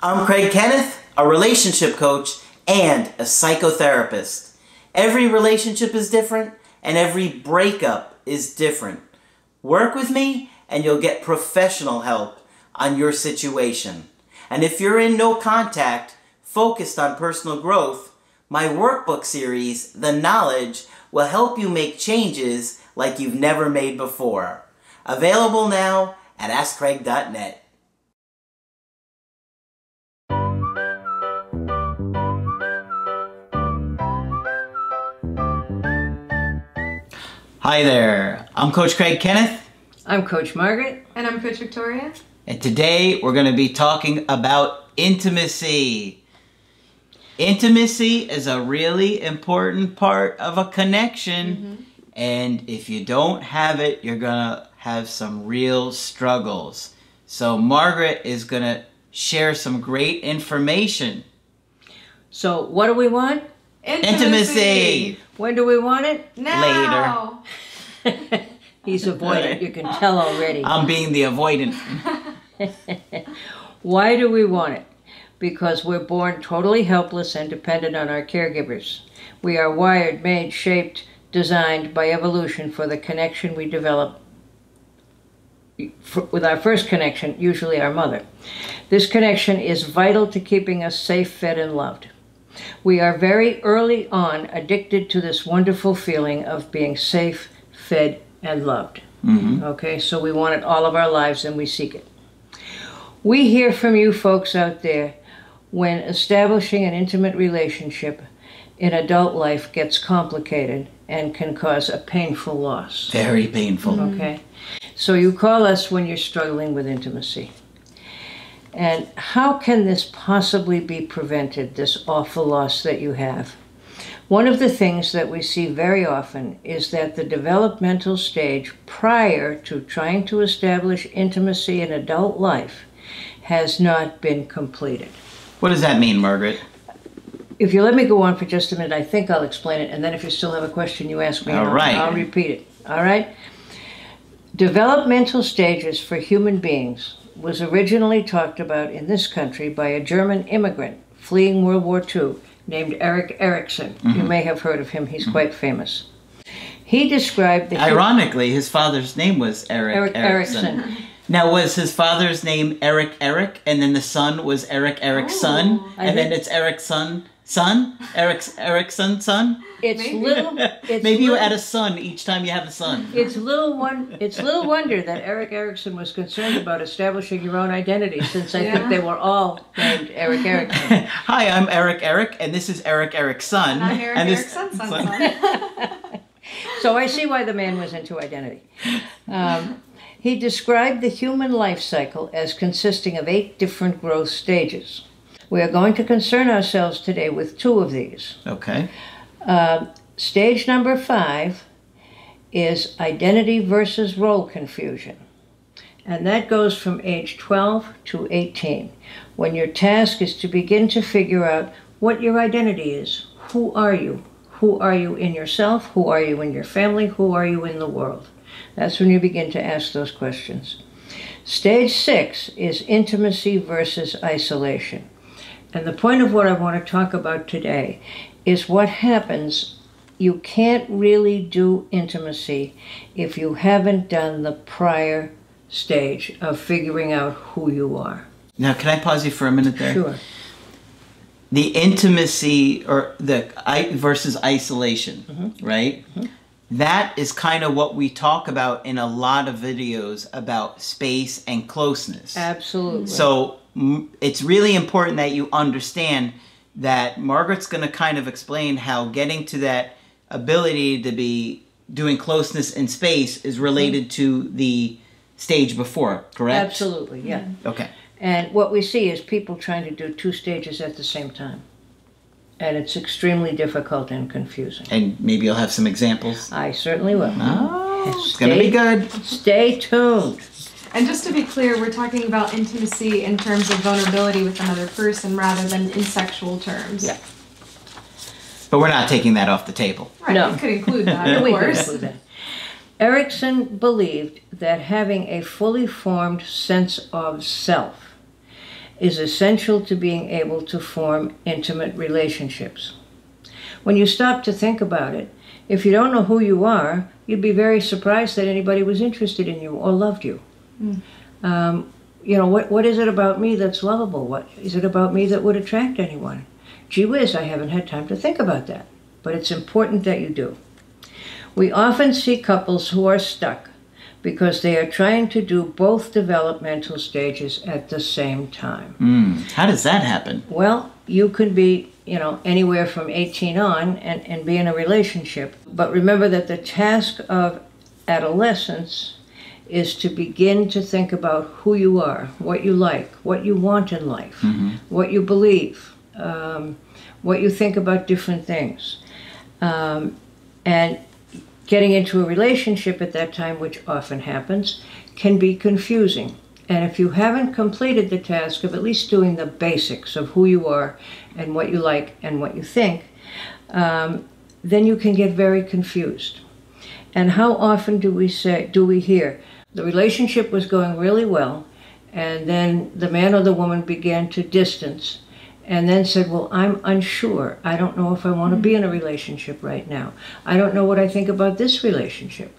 I'm Craig Kenneth, a relationship coach and a psychotherapist. Every relationship is different and every breakup is different. Work with me and you'll get professional help on your situation. And if you're in no contact, focused on personal growth, my workbook series, The Knowledge, will help you make changes like you've never made before. Available now at AskCraig.net. Hi there, I'm Coach Craig Kenneth. I'm Coach Margaret. And I'm Coach Victoria. And today we're going to be talking about intimacy. Intimacy is a really important part of a connection. And if you don't have it, you're going to have some real struggles. So Margaret is going to share some great information. So what do we want? Intimacy. When do we want it? Now. Later. He's avoidant, you can tell already. I'm being the avoidant. Why do we want it? Because we're born totally helpless and dependent on our caregivers. We are wired, made, shaped, designed by evolution for the connection we develop with our first connection, usually our mother. This connection is vital to keeping us safe, fed, and loved. We are very early on addicted to this wonderful feeling of being safe, fed, and loved. Okay, so we want it all of our lives and we seek it. We hear from you folks out there when establishing an intimate relationship in adult life gets complicated and can cause a painful loss. Very painful. Okay, so you call us when you're struggling with intimacy. And how can this possibly be prevented, this awful loss that you have? One of the things that we see very often is that the developmental stage prior to trying to establish intimacy in adult life has not been completed. What does that mean, Margaret? If you let me go on for just a minute, I think I'll explain it, and then if you still have a question, you ask me. All right. I'll repeat it. All right? Developmental stages for human beings was originally talked about in this country by a German immigrant fleeing World War II named Erik Erikson. You may have heard of him. He's quite famous. He described the... Ironically, his father's name was Erik Erikson. Now, was his father's name Erik, and then the son was Erik Erikson, and then it's Erikson, Erikson, son? It's Maybe. little... It's Maybe you little, add a son each time you have a son. It's little wonder that Erik Erikson was concerned about establishing your own identity, since I think they were all named Erik Erikson. Hi, I'm Erik, and this is Erik Erikson. And I'm Erik this Erikson's son. So I see why the man was into identity. He described the human life cycle as consisting of 8 different growth stages. We are going to concern ourselves today with 2 of these. Okay. Stage number 5 is identity versus role confusion. And that goes from age 12 to 18, when your task is to begin to figure out what your identity is. Who are you? Who are you in yourself? Who are you in your family? Who are you in the world? That's when you begin to ask those questions. Stage 6 is intimacy versus isolation. And the point of what I want to talk about today is what happens. You can't really do intimacy if you haven't done the prior stage of figuring out who you are. Now, can I pause you for a minute there? Sure. The intimacy or the versus isolation, right? That is kind of what we talk about in a lot of videos about space and closeness. Absolutely. So it's really important that you understand that Margaret's going to kind of explain how getting to that ability to be doing closeness in space is related to the stage before, correct? Absolutely, yeah. Okay. And what we see is people trying to do 2 stages at the same time. And it's extremely difficult and confusing. And maybe you'll have some examples? I certainly will. Oh, it's going to be good. Stay tuned. And just to be clear, we're talking about intimacy in terms of vulnerability with another person rather than in sexual terms. Yeah. But we're not taking that off the table. Right, No. we could include that, of We can course. include that. Erikson believed that having a fully formed sense of self is essential to being able to form intimate relationships. When you stop to think about it, if you don't know who you are, you'd be very surprised that anybody was interested in you or loved you. You know, what is it about me that's lovable? What is it about me that would attract anyone? Gee whiz, I haven't had time to think about that, but it's important that you do. We often see couples who are stuck because they are trying to do both developmental stages at the same time. How does that happen? Well, you could be, you know, anywhere from 18 on and be in a relationship. But remember that the task of adolescence is to begin to think about who you are, what you like, what you want in life, what you believe, what you think about different things. And getting into a relationship at that time, which often happens, can be confusing. And if you haven't completed the task of at least doing the basics of who you are and what you like and what you think, then you can get very confused. And how often do we hear, the relationship was going really well, and then the man or the woman began to distance, and then said, well, I'm unsure. I don't know if I want to be in a relationship right now. I don't know what I think about this relationship.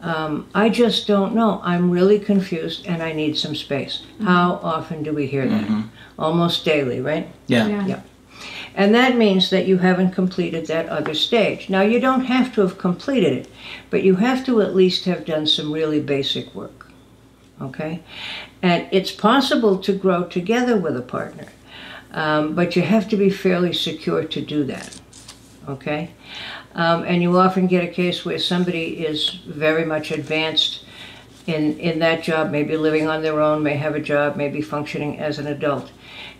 I just don't know. I'm really confused and I need some space. How often do we hear that? Almost daily, right? Yeah. And that means that you haven't completed that other stage. Now, you don't have to have completed it, but you have to at least have done some really basic work, okay? And it's possible to grow together with a partner, but you have to be fairly secure to do that, okay? And you often get a case where somebody is very much advanced in that job, maybe living on their own, may have a job, may be functioning as an adult.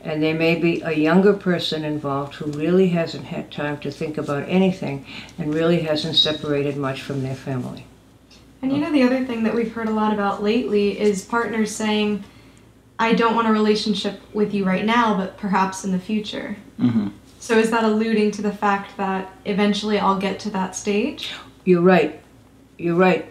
And there may be a younger person involved who really hasn't had time to think about anything and really hasn't separated much from their family. And you know, the other thing that we've heard a lot about lately is partners saying, I don't want a relationship with you right now, but perhaps in the future. So is that alluding to the fact that eventually I'll get to that stage? You're right. You're right,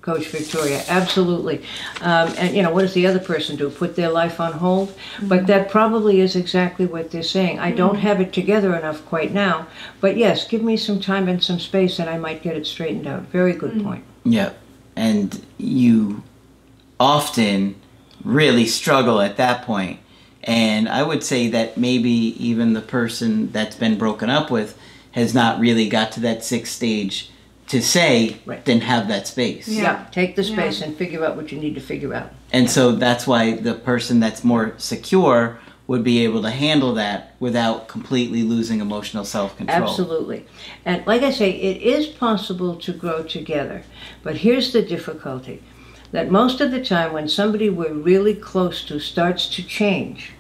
Coach Victoria, absolutely. And, you know, what does the other person do? Put their life on hold? But that probably is exactly what they're saying. I don't have it together enough quite now, but yes, give me some time and some space and I might get it straightened out. Very good point. Yeah, and you often really struggle at that point. And I would say that maybe even the person that's been broken up with has not really got to that sixth stage to say, then have that space. Yeah, take the space and figure out what you need to figure out. And so that's why the person that's more secure would be able to handle that without completely losing emotional self-control. Absolutely. And like I say, it is possible to grow together. But here's the difficulty, that most of the time when somebody we're really close to starts to change,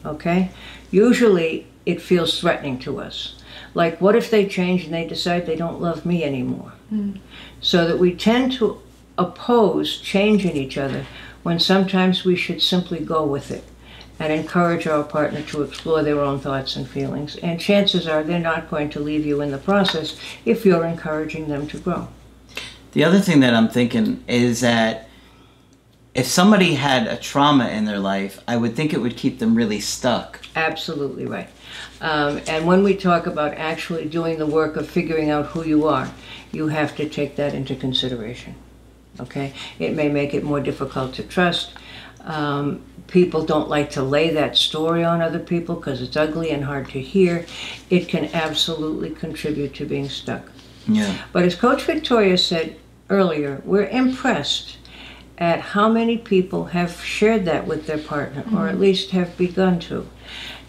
okay, usually it feels threatening to us. Like, what if they change and they decide they don't love me anymore? So that we tend to oppose change in each other when sometimes we should simply go with it and encourage our partner to explore their own thoughts and feelings. And chances are they're not going to leave you in the process if you're encouraging them to grow. The other thing that I'm thinking is that if somebody had a trauma in their life, I would think it would keep them really stuck. Absolutely right. And when we talk about actually doing the work of figuring out who you are, you have to take that into consideration, okay? It may make it more difficult to trust. People don't like to lay that story on other people because it's ugly and hard to hear. It can absolutely contribute to being stuck. Yeah. But as Coach Victoria said earlier, we're impressed at how many people have shared that with their partner, or at least have begun to.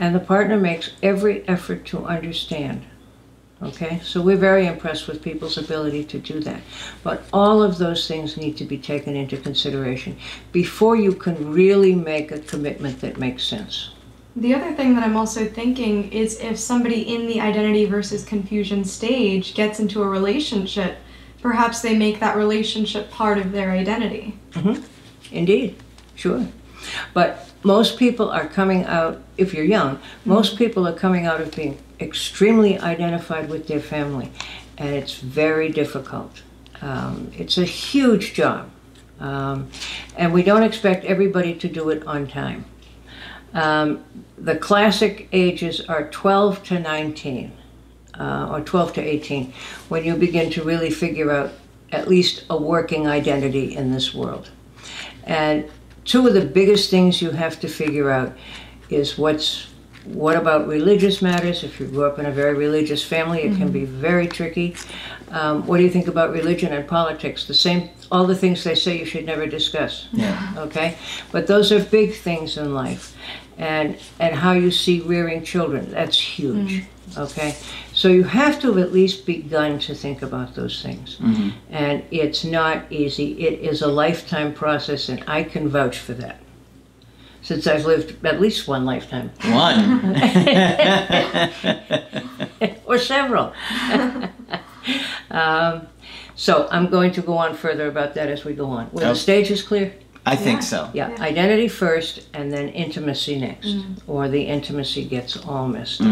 And the partner makes every effort to understand. Okay? So we're very impressed with people's ability to do that. But all of those things need to be taken into consideration before you can really make a commitment that makes sense. The other thing that I'm also thinking is if somebody in the identity versus confusion stage gets into a relationship, perhaps they make that relationship part of their identity. Indeed, sure. But most people are coming out, if you're young, most people are coming out of being extremely identified with their family, and it's very difficult. It's a huge job, and we don't expect everybody to do it on time. The classic ages are 12 to 19, or 12 to 18, when you begin to really figure out at least a working identity in this world. And two of the biggest things you have to figure out is what about religious matters? If you grew up in a very religious family, it can be very tricky. What do you think about religion and politics? The same, all the things they say you should never discuss. Yeah. Okay? But those are big things in life. And how you see rearing children, that's huge. Okay? So you have to have at least begun to think about those things. And it's not easy. It is a lifetime process, and I can vouch for that, since I've lived at least one lifetime. One. Or several. So I'm going to go on further about that as we go on. Were the stages clear? I think so. Yeah, identity first and then intimacy next. Or the intimacy gets all missed.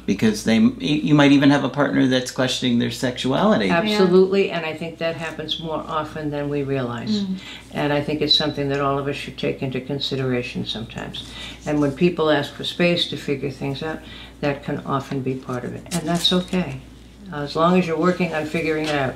Because you might even have a partner that's questioning their sexuality. Absolutely, and I think that happens more often than we realize. And I think it's something that all of us should take into consideration sometimes. And when people ask for space to figure things out, that can often be part of it. And that's okay, as long as you're working on figuring it out.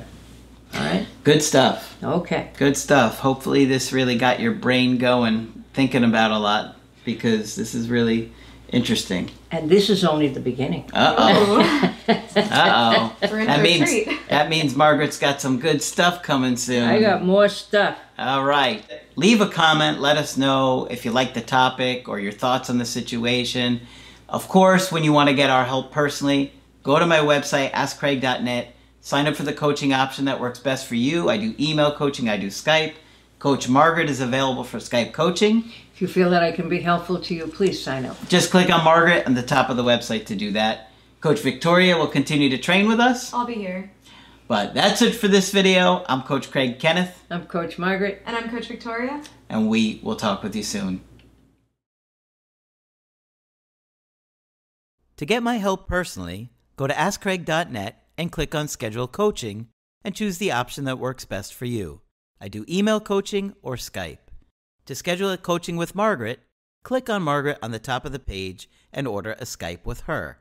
All right? Good stuff. Okay. Good stuff. Hopefully this really got your brain going, thinking about a lot, because this is really interesting. And this is only the beginning. Uh-oh. Uh-oh. We're in a retreat. That means Margaret's got some good stuff coming soon. I got more stuff. All right. Leave a comment. Let us know if you like the topic or your thoughts on the situation. Of course, when you want to get our help personally, go to my website, askcraig.net. Sign up for the coaching option that works best for you. I do email coaching. I do Skype. Coach Margaret is available for Skype coaching. If you feel that I can be helpful to you, please sign up. Just click on Margaret on the top of the website to do that. Coach Victoria will continue to train with us. I'll be here. But that's it for this video. I'm Coach Craig Kenneth. I'm Coach Margaret. And I'm Coach Victoria. And we will talk with you soon. To get my help personally, go to askcraig.net and click on Schedule Coaching and choose the option that works best for you. I do email coaching or Skype. To schedule a coaching with Margaret, click on Margaret on the top of the page and order a Skype with her.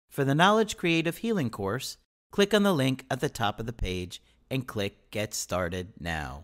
For the Knowledge Creative Healing course, click on the link at the top of the page and click Get Started Now.